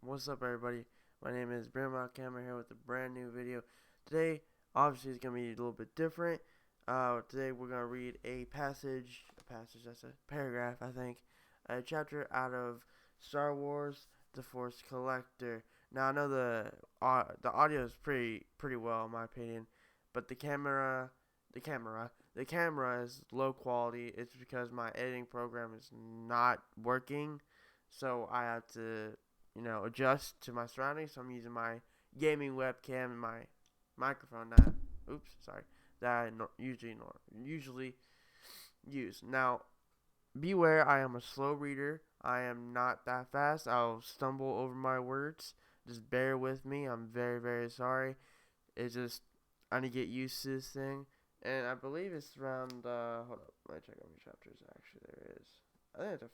What's up, everybody? My name is Brandon Camera here with a brand new video. Today, obviously, is going to be a little bit different. Today, we're going to read a that's a paragraph, I think, a chapter out of Star Wars: The Force Collector. Now, I know the audio is pretty well, in my opinion, but the camera is low quality. It's because my editing program is not working, so I have to adjust to my surroundings. So I'm using my gaming webcam and my microphone that I usually use. Now, beware, I am a slow reader. I am not that fast. I'll stumble over my words. Just bear with me. I'm very sorry. It's just I need to get used to this thing. And I believe it's around hold up, let me check how many chapters actually there is. I think it's a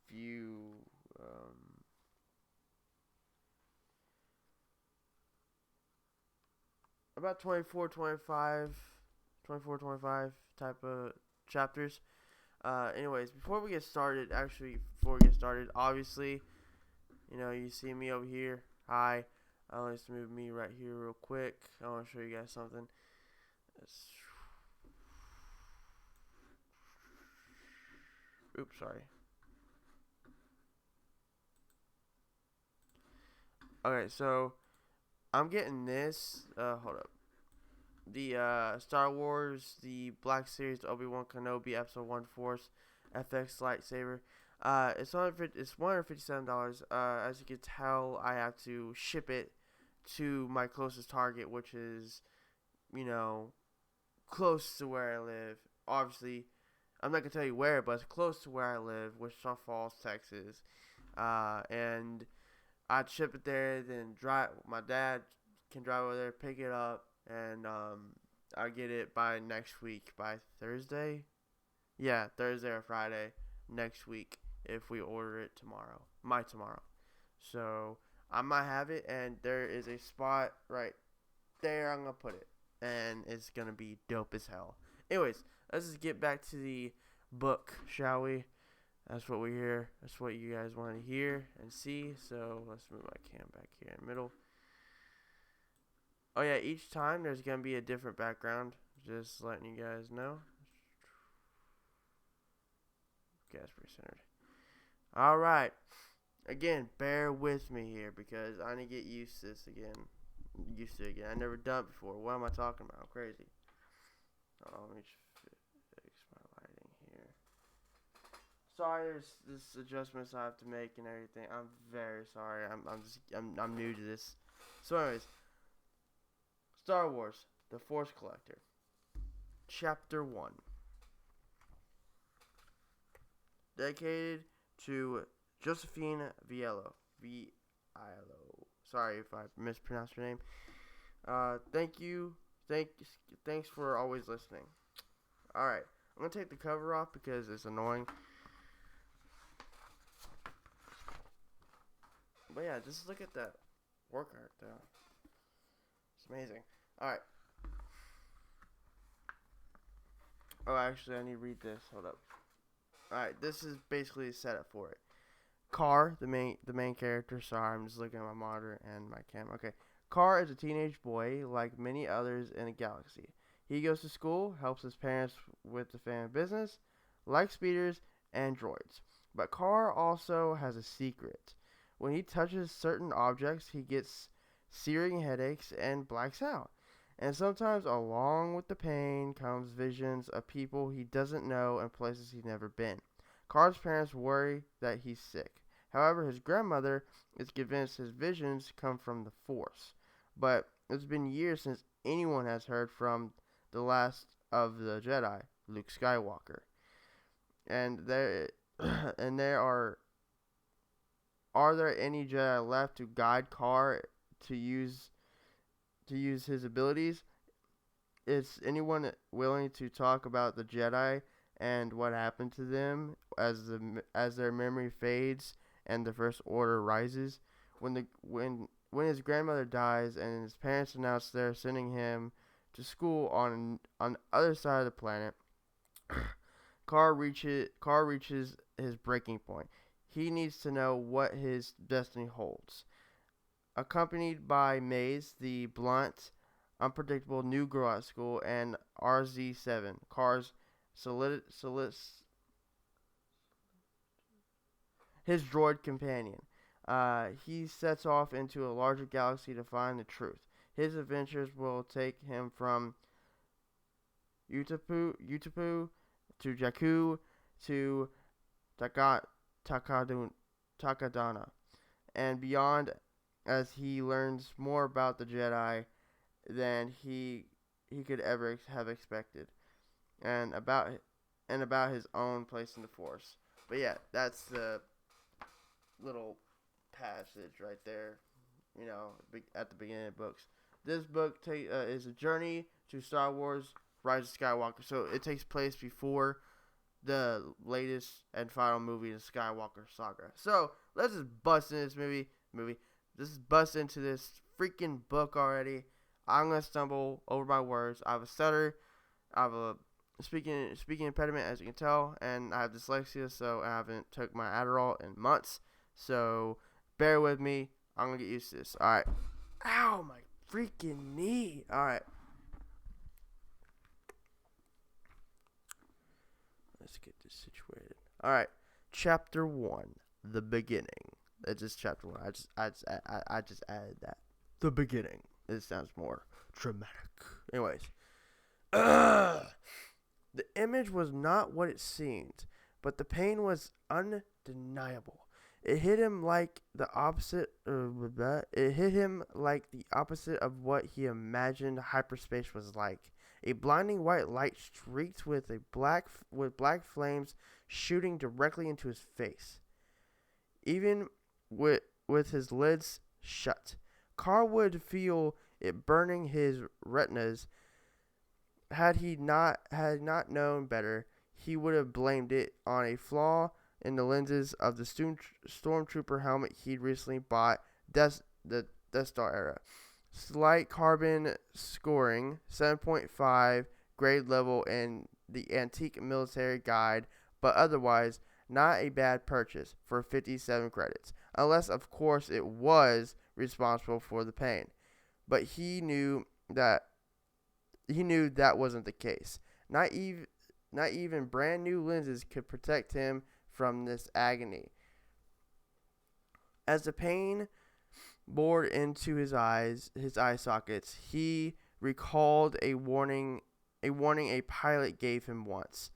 few about 24, 25 type of chapters. Anyways, before we get started, obviously, you see me over here. Hi. Let's move me right here real quick. I want to show you guys something. Oops, sorry. Okay, so I'm getting this. Hold up. The Star Wars, the Black Series, Obi-Wan Kenobi Episode 1 Force FX lightsaber. It's $157. As you can tell, I have to ship it to my closest Target, which is, close to where I live. Obviously, I'm not gonna tell you where, but it's close to where I live, Wichita Falls, Texas. And I'd ship it there, then drive. My dad can drive over there, pick it up, and I'll get it by next week, by Thursday. Yeah, Thursday or Friday next week if we order it tomorrow. Tomorrow. So I might have it, and there is a spot right there. I'm gonna put it, and it's gonna be dope as hell. Anyways, let's just get back to the book, shall we? That's what we hear. That's what you guys want to hear and see. So let's move my cam back here in the middle. Oh yeah, each time there's gonna be a different background. Just letting you guys know. Okay, that's pretty centered. All right. Again, bear with me here because I need to get used to this again. I never done it before. What am I talking about? I'm crazy. Oh, let me just fix my lighting here. Sorry, there's this adjustments I have to make and everything. I'm very sorry. I'm new to this. So, anyways, Star Wars: The Force Collector, Chapter 1, dedicated to Josephine Viello. Sorry if I mispronounced your name. Thanks for always listening. All right, I'm gonna take the cover off because it's annoying. But yeah, just look at that work art though. It's amazing. Alright. Oh, actually, I need to read this. Hold up. Alright, this is basically a setup for it. Car, the main character. Sorry, I'm just looking at my monitor and my camera. Okay. Car is a teenage boy like many others in the galaxy. He goes to school, helps his parents with the family business, likes speeders and droids. But Car also has a secret. When he touches certain objects, he gets searing headaches and blacks out. And sometimes along with the pain comes visions of people he doesn't know and places he's never been. Car's parents worry that he's sick. However, his grandmother is convinced his visions come from the Force. But it's been years since anyone has heard from the last of the Jedi, Luke Skywalker. And there are there any Jedi left to guide Car to use his abilities? Is anyone willing to talk about the Jedi and what happened to them as their memory fades and the First Order rises? When his grandmother dies and his parents announce they're sending him to school on the other side of the planet, Car reaches his breaking point. He needs to know what his destiny holds. accompanied by Maze, the blunt, unpredictable new girl at school, and RZ7, Car's his droid companion. He sets off into a larger galaxy to find the truth. His adventures will take him from Utapu to Jakku to Takadana, and beyond, as he learns more about the Jedi than he could ever have expected, and about his own place in the Force. But yeah, that's the little passage right there. At the beginning of the books. This book is a journey to Star Wars: Rise of Skywalker. So it takes place before the latest and final movie, the Skywalker saga. So let's just bust into this movie. Let's just bust into this freaking book already. I'm gonna stumble over my words. I have a stutter. I have a speaking impediment, as you can tell, and I have dyslexia, so I haven't took my Adderall in months. So bear with me. I'm gonna get used to this. All right. Ow, my freaking knee. All right. Let's get this situated. All right. Chapter 1, the beginning. It's just chapter 1. I just added that. The beginning. It sounds more dramatic. Anyways. The image was not what it seemed, but the pain was undeniable. It hit him like the opposite. It hit him like the opposite of what he imagined hyperspace was like. A blinding white light streaked with black flames shooting directly into his face. Even with his lids shut, Carl would feel it burning his retinas. Had he not known better, he would have blamed it on a flaw in the lenses of the stormtrooper helmet he'd recently bought, the Death Star era. Slight carbon scoring, 7.5 grade level in the Antique Military Guide, but otherwise not a bad purchase for 57 credits, unless of course it was responsible for the pain. But he knew that wasn't the case. Not even brand new lenses could protect him from this agony. As the pain bored into his eye sockets, he recalled a warning a pilot gave him once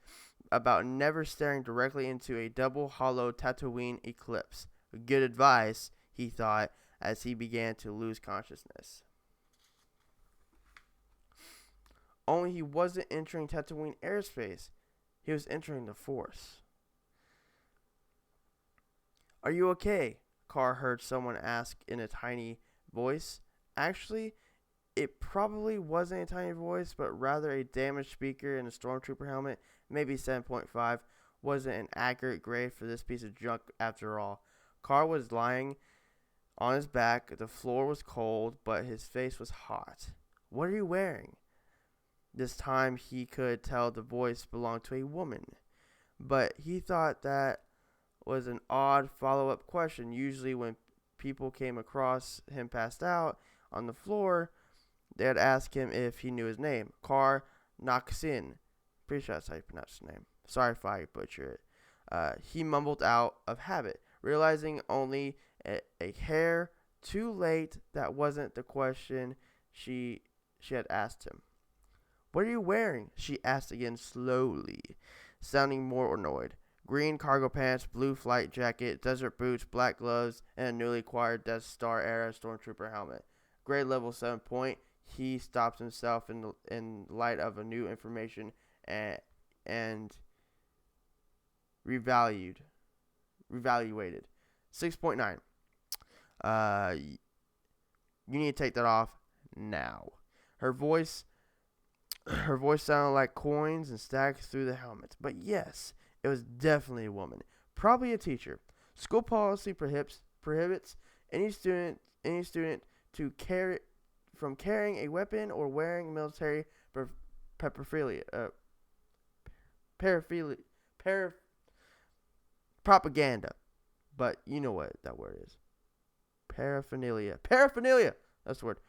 about never staring directly into a double hollow Tatooine eclipse. Good advice, he thought, as he began to lose consciousness. Only he wasn't entering Tatooine airspace. He was entering the Force. "Are you okay?" Carr heard someone ask in a tiny voice. Actually, it probably wasn't a tiny voice, but rather a damaged speaker in a stormtrooper helmet. Maybe 7.5 wasn't an accurate grade for this piece of junk after all. Carr was lying on his back. The floor was cold, but his face was hot. "What are you wearing?" This time he could tell the voice belonged to a woman, but he thought that was an odd follow-up question. Usually when people came across him passed out on the floor, they'd ask him if he knew his name. Carr Naksin. Pretty sure that's how you pronounce his name. Sorry if I butcher it. He mumbled out of habit, realizing only a hair too late that wasn't the question she had asked him. "What are you wearing?" she asked again slowly, sounding more annoyed. Green cargo pants, blue flight jacket, desert boots, black gloves, and a newly acquired Death Star era stormtrooper helmet. Grade level 7 point. He stopped himself in light of a new information and revaluated. 6.9. You need to take that off now. Her voice sounded like coins and stacks through the helmet. But yes, it was definitely a woman, probably a teacher. School policy prohibits any student to from carrying a weapon or wearing military propaganda. But you know what that word is. paraphernalia. Paraphernalia! That's the word.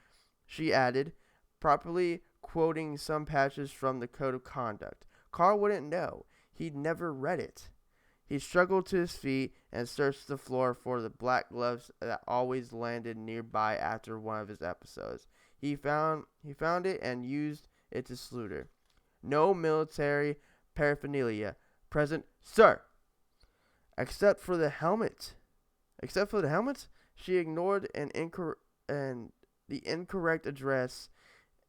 She added, properly quoting some passages from the Code of Conduct. Carl wouldn't know. He'd never read it. He struggled to his feet and searched the floor for the black gloves that always landed nearby after one of his episodes. He found it and used it to salute her. No military paraphernalia present, sir. Except for the helmet. She ignored the incorrect address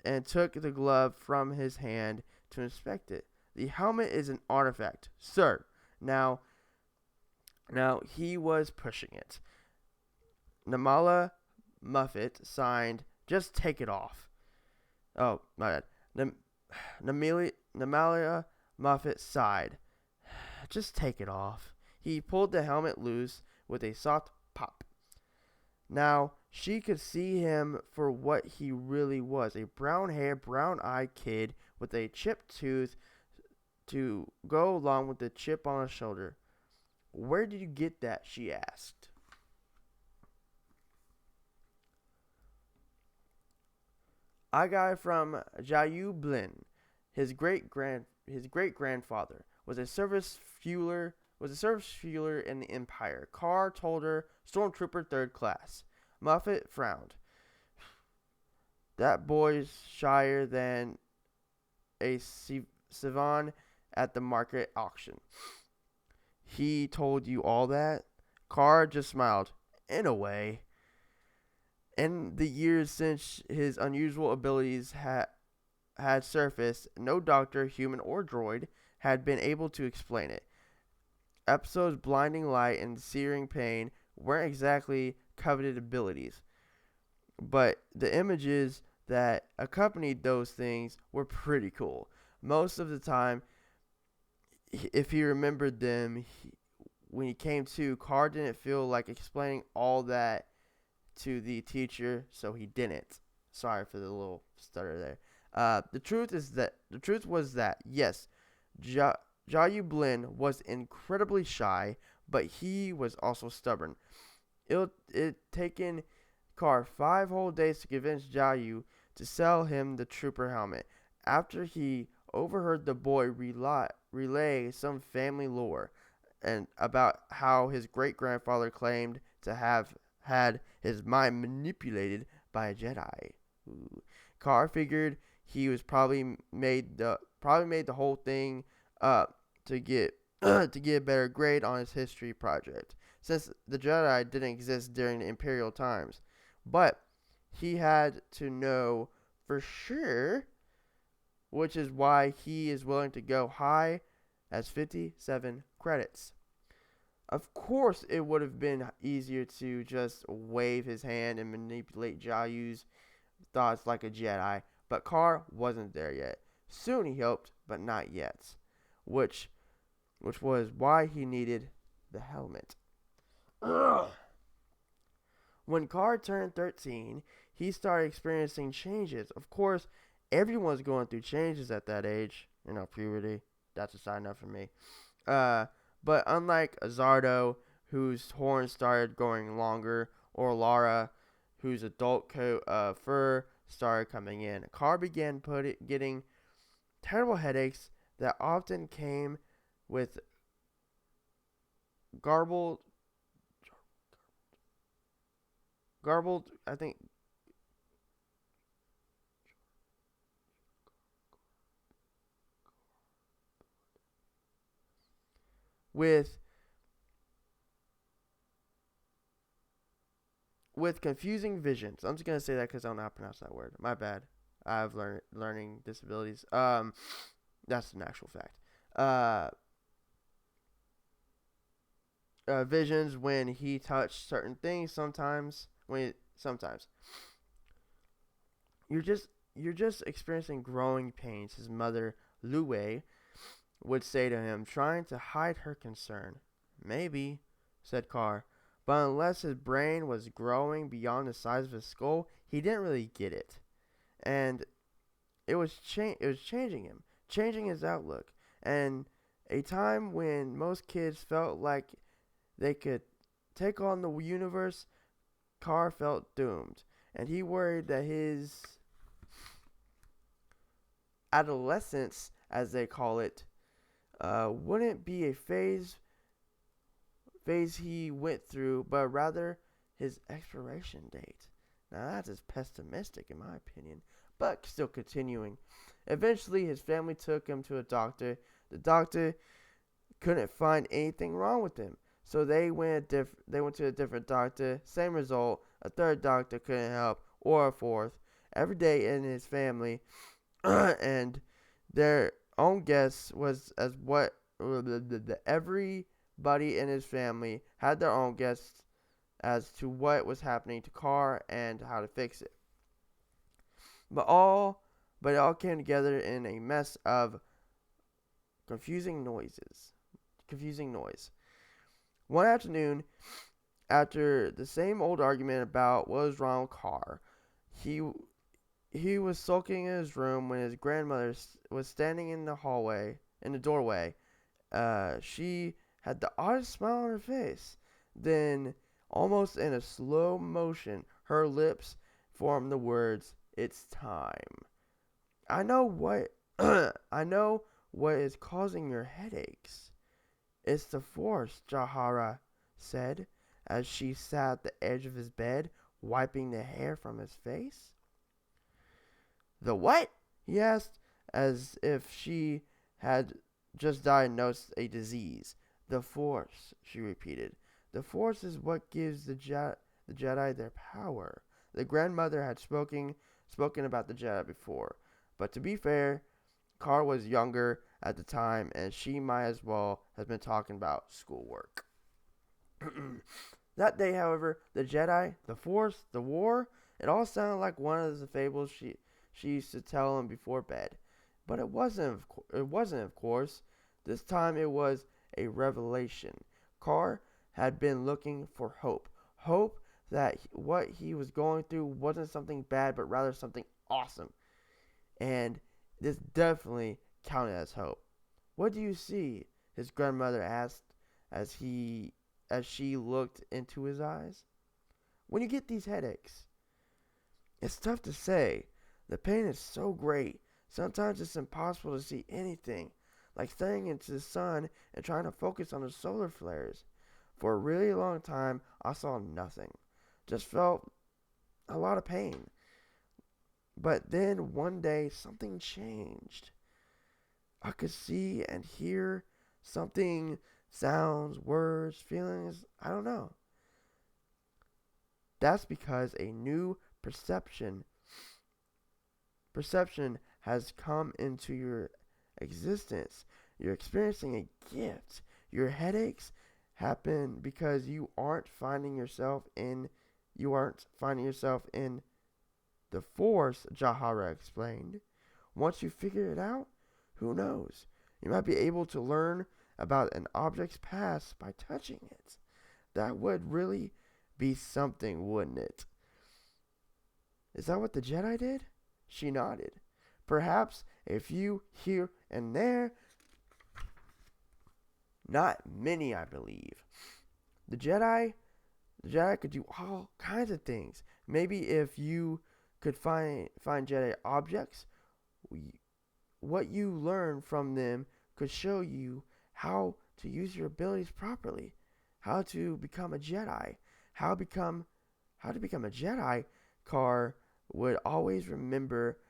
and took the glove from his hand to inspect it. The helmet is an artifact, sir. Now he was pushing it. Namala Muffet signed, just take it off. Oh, my bad. Namalia Muffet sighed, just take it off. He pulled the helmet loose with a soft pop. Now she could see him for what he really was, a brown-haired, brown-eyed kid with a chipped tooth to go along with the chip on his shoulder. Where did you get that? She asked. I got it from Jayu Blin. His great grandfather was a service fueler in the Empire. Carr told her, Stormtrooper 3rd class. Muffet frowned. That boy's shyer than a Sivan at the market auction. He told you all that? Carr just smiled. In a way. In the years since his unusual abilities had surfaced, no doctor, human or droid, had been able to explain it. Episode's blinding light and searing pain weren't exactly coveted abilities, but the images that accompanied those things were pretty cool. Most of the time, if he remembered them, when he came to, Carr didn't feel like explaining all that to the teacher, so he didn't. Sorry for the little stutter there. The truth was that yes, Jayu Blin was incredibly shy, but he was also stubborn. It taken Carr 5 whole days to convince Jayu to sell him the trooper helmet. After he overheard the boy relay some family lore and about how his great-grandfather claimed to have had his mind manipulated by a Jedi. Carr figured he was probably made the whole thing up to get a better grade on his history project, since the Jedi didn't exist during the Imperial times. But he had to know for sure, which is why he is willing to go high as 57 credits. Of course, it would have been easier to just wave his hand and manipulate Jayu's thoughts like a Jedi, but Carr wasn't there yet. Soon, he hoped, but not yet, which was why he needed the helmet. Ugh. When Carr turned 13, he started experiencing changes. Of course, everyone's going through changes at that age. Puberty. That's a side note for me. But unlike Azardo, whose horns started growing longer, or Lara, whose adult coat of fur started coming in, Carr began getting terrible headaches that often came with garbled, I think, with confusing visions. I'm just gonna say that because I don't know how to pronounce that word. My bad. I have learning disabilities. That's an actual fact. Visions when he touched certain things. Sometimes you're just experiencing growing pains. His mother, Lue, would say to him, trying to hide her concern. Maybe, said Carr, but unless his brain was growing beyond the size of his skull, he didn't really get it. And it was changing him, changing his outlook. And a time when most kids felt like they could take on the universe, Carr felt doomed, and he worried that his adolescence, as they call it, wouldn't be a phase he went through, but rather his expiration date. Now that's as pessimistic in my opinion, but still continuing. Eventually, his family took him to a doctor. The doctor couldn't find anything wrong with him, so they went to a different doctor. Same result. A third doctor couldn't help, or a fourth. Every day in his family, and their own guess was as what everybody in his family had their own guess as to what was happening to Carr and how to fix it. But it all came together in a mess of confusing noise. One afternoon, after the same old argument about what was wrong with Carr, he was sulking in his room when his grandmother was standing in the doorway. She had the oddest smile on her face. Then, almost in a slow motion, her lips formed the words, "It's time." I know what I know what is causing your headaches. It's the force, Jahara said, as she sat at the edge of his bed, wiping the hair from his face. The what? He asked, as if she had just diagnosed a disease. The force, she repeated. The force is what gives the Jedi their power. The grandmother had spoken about the Jedi before, but to be fair, Carr was younger at the time, and she might as well have been talking about schoolwork. That day, however, the Jedi, the Force, the War, it all sounded like one of the fables she used to tell him before bed. But it wasn't, of course. This time it was a revelation. Carr had been looking for hope. Hope that what he was going through wasn't something bad, but rather something awesome. And this definitely counted as hope. "What do you see?" his grandmother asked as she looked into his eyes. "When you get these headaches?" "It's tough to say. The pain is so great. Sometimes it's impossible to see anything, like staring into the sun and trying to focus on the solar flares. For a really long time, I saw nothing. Just felt a lot of pain. But then one day, something changed. I could see and hear something, sounds, words, feelings, I don't know. That's because a new perception has come into your existence. You're experiencing a gift. Your headaches happen because you aren't finding yourself in the Force," Jahara explained. "Once you figure it out, who knows? You might be able to learn about an object's past by touching it. That would really be something, wouldn't it?" "Is that what the Jedi did?" She nodded. "Perhaps a few here and there. Not many, I believe. The Jedi could do all kinds of things. Maybe if you could find Jedi objects, what you learn from them could show you how to use your abilities properly, how to become a Jedi, how to become a Jedi." Carr would always remember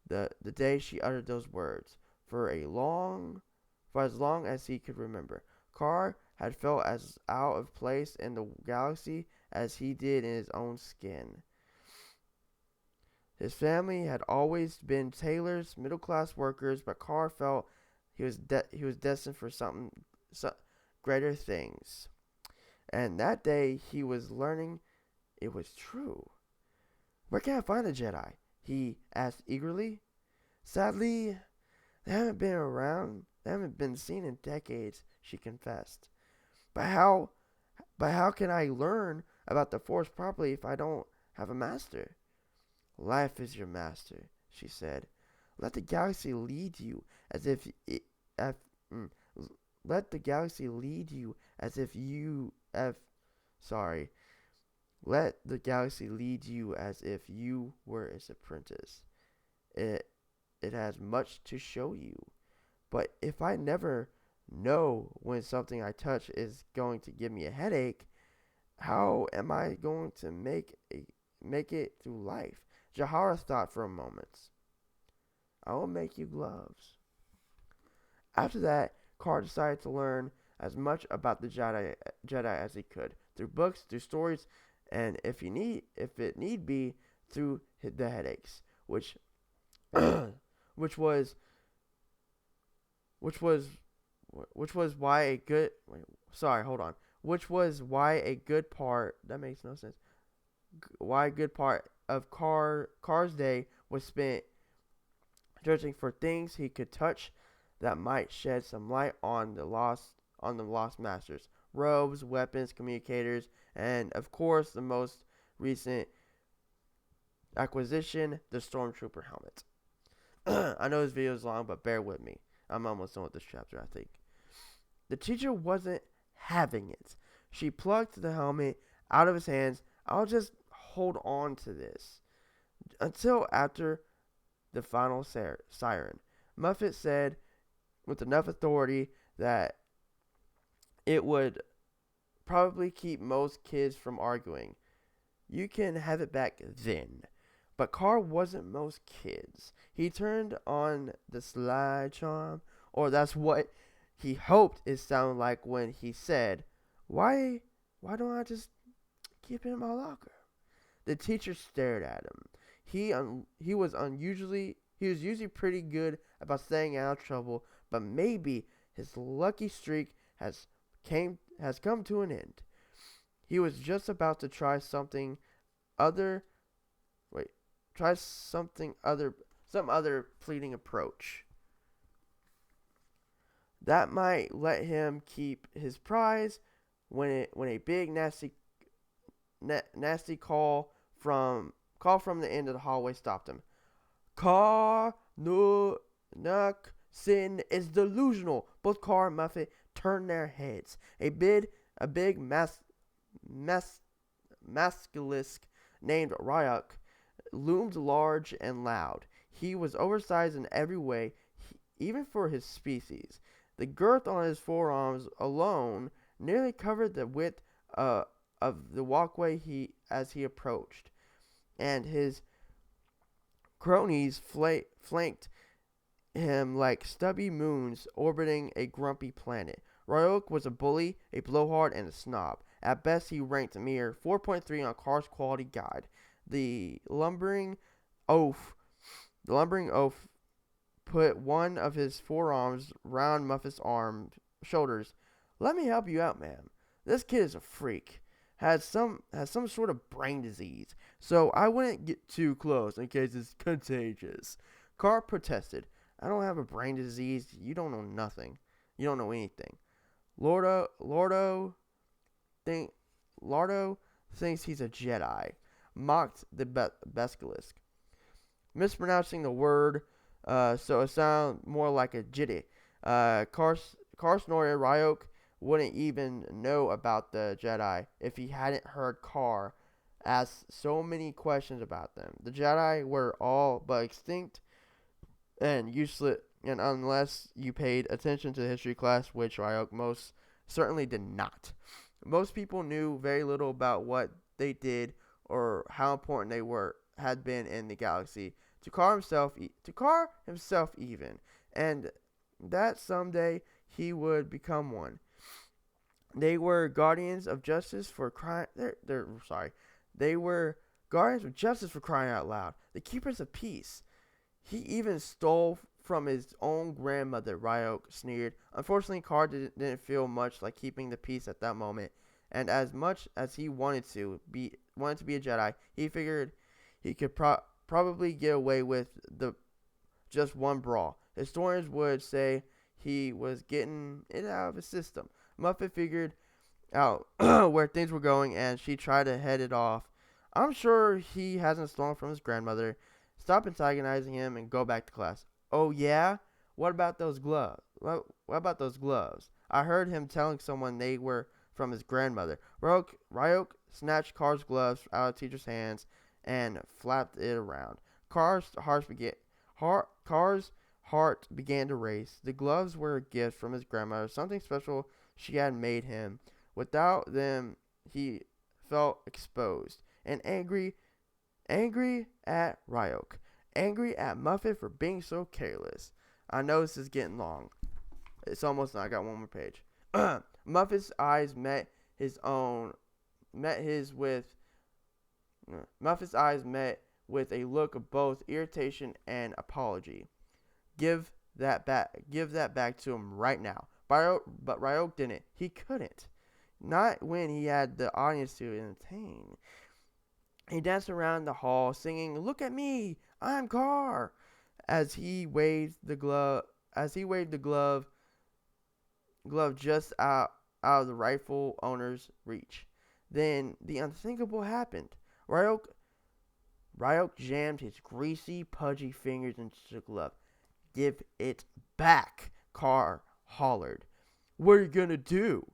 the day she uttered those words for as long as he could remember. Carr had felt as out of place in the galaxy as he did in his own skin. His family had always been tailors, middle-class workers, but Carr felt he was destined for some greater things. And that day he was learning it was true. "Where can I find the Jedi?" he asked eagerly. "Sadly, they haven't been around. They haven't been seen in decades," she confessed. But how can I learn about the Force properly if I don't have a master?" "Life is your master," she said. Let the galaxy lead you as if Let the galaxy lead you as if you were its apprentice. It it has much to show you. But if I never know when something I touch is going to give me a headache, how am I going to make it through life? Jahara thought for a moment. I will make you gloves. After that, Carr decided to learn as much about the Jedi as he could, through books, through stories, and if it need be, through the headaches, which was which was which was why a good wait, sorry, hold on. Which was why a good part that makes no sense. Why a good part of Carr's day was spent searching for things he could touch that might shed some light on the lost masters, robes, weapons, communicators, and of course the most recent acquisition, the stormtrooper helmet. I know this video is long, but bear with me. I'm almost done with this chapter, I think. The teacher wasn't having it. She plucked the helmet out of his hands. I'll just hold on to this until after the final siren. Muffet said with enough authority that it would probably keep most kids from arguing. You can have it back then. But Carr wasn't most kids. He turned on the slide charm, or that's what he hoped it sounded like when he said, why don't I just keep it in my locker? The teacher stared at him. He was usually pretty good about staying out of trouble, but maybe his lucky streak has come to an end. He was just about to try some other fleeting approach that might let him keep his prize when a big nasty call from the end of the hallway stopped him. Carr no Nuck Sin is delusional. Both Carr and Muffet turned their heads. A big masculisk named Ryuk loomed large and loud. He was oversized in every way, even for his species. The girth on his forearms alone nearly covered the width of the walkway as he approached, and his cronies flanked him like stubby moons orbiting a grumpy planet. Ryuk was a bully, a blowhard, and a snob. At best, he ranked a mere 4.3 on Carr's quality guide. The lumbering oaf put one of his forearms round Muffet's shoulders. Let me help you out, ma'am. This kid is a freak. Has some sort of brain disease. So I wouldn't get too close in case it's contagious. Carr protested. I don't have a brain disease. You don't know nothing. You don't know anything. Lardo thinks he's a Jedi, mocked the Basilisk, mispronouncing the word, so it sounded more like a Jedi. Carr snorted. Ryuk wouldn't even know about the Jedi if he hadn't heard Carr ask so many questions about them. The Jedi were all but extinct and useless, and unless you paid attention to the history class, which Ryuk most certainly did not. Most people knew very little about what they did or how important they had been in the galaxy. To Carr himself even, and that someday he would become one. They were guardians of justice for crying. They were guardians of justice for crying out loud. The keepers of peace. He even stole from his own grandmother, Ryuk sneered. Unfortunately, Carr didn't feel much like keeping the peace at that moment, and as much as he wanted to be a Jedi, he figured he could probably get away with just one brawl. Historians would say he was getting it out of his system. Muffet figured out where things were going, and she tried to head it off. I'm sure he hasn't stolen from his grandmother. Stop antagonizing him and go back to class. Oh yeah? What about those gloves? I heard him telling someone they were from his grandmother. Ryuk snatched Car's gloves out of the teacher's hands and flapped it around. Car's heart began to race. The gloves were a gift from his grandmother, something special she had made him. Without them, he felt exposed and angry at Ryuk. Angry at Muffet for being so careless. I know this is getting long. It's almost done. I got one more page. Muffet's eyes met his with a look of both irritation and apology. Give that back to him right now. But Ryuk didn't. He couldn't. Not when he had the audience to entertain. He danced around the hall singing, "Look at me, I'm Car," as he waved the glove just out of the rightful owner's reach. Then the unthinkable happened. Ryuk jammed his greasy, pudgy fingers into the glove. "Give it back," Car hollered. "What are you gonna do?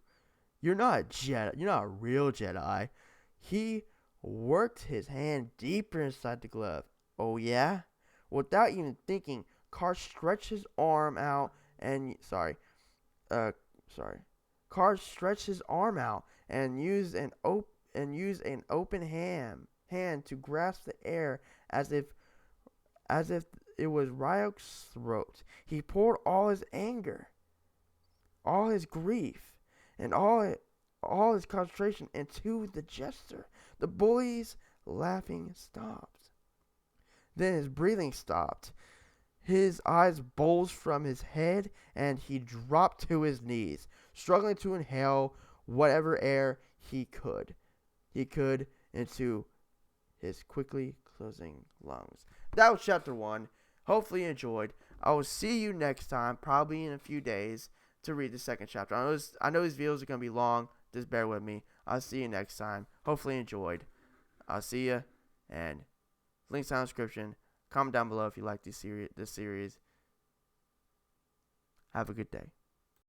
You're not a Jedi. You're not a real Jedi." He worked his hand deeper inside the glove. "Oh yeah?" Without even thinking, Car stretched his arm out and Car stretched his arm out and used an open hand to grasp the air as if it was Ryuk's throat. He poured all his anger, all his grief, and all his concentration into the gesture. The bully's laughing stopped. Then his breathing stopped. His eyes bulged from his head, and he dropped to his knees, struggling to inhale whatever air he could into his quickly closing lungs. That was chapter 1. Hopefully you enjoyed. I will see you next time, probably in a few days, to read the second chapter. I know these videos are going to be long. Just bear with me. I'll see you next time. Hopefully you enjoyed. I'll see you, and links down in the description. Comment down below if you like this series. Have a good day.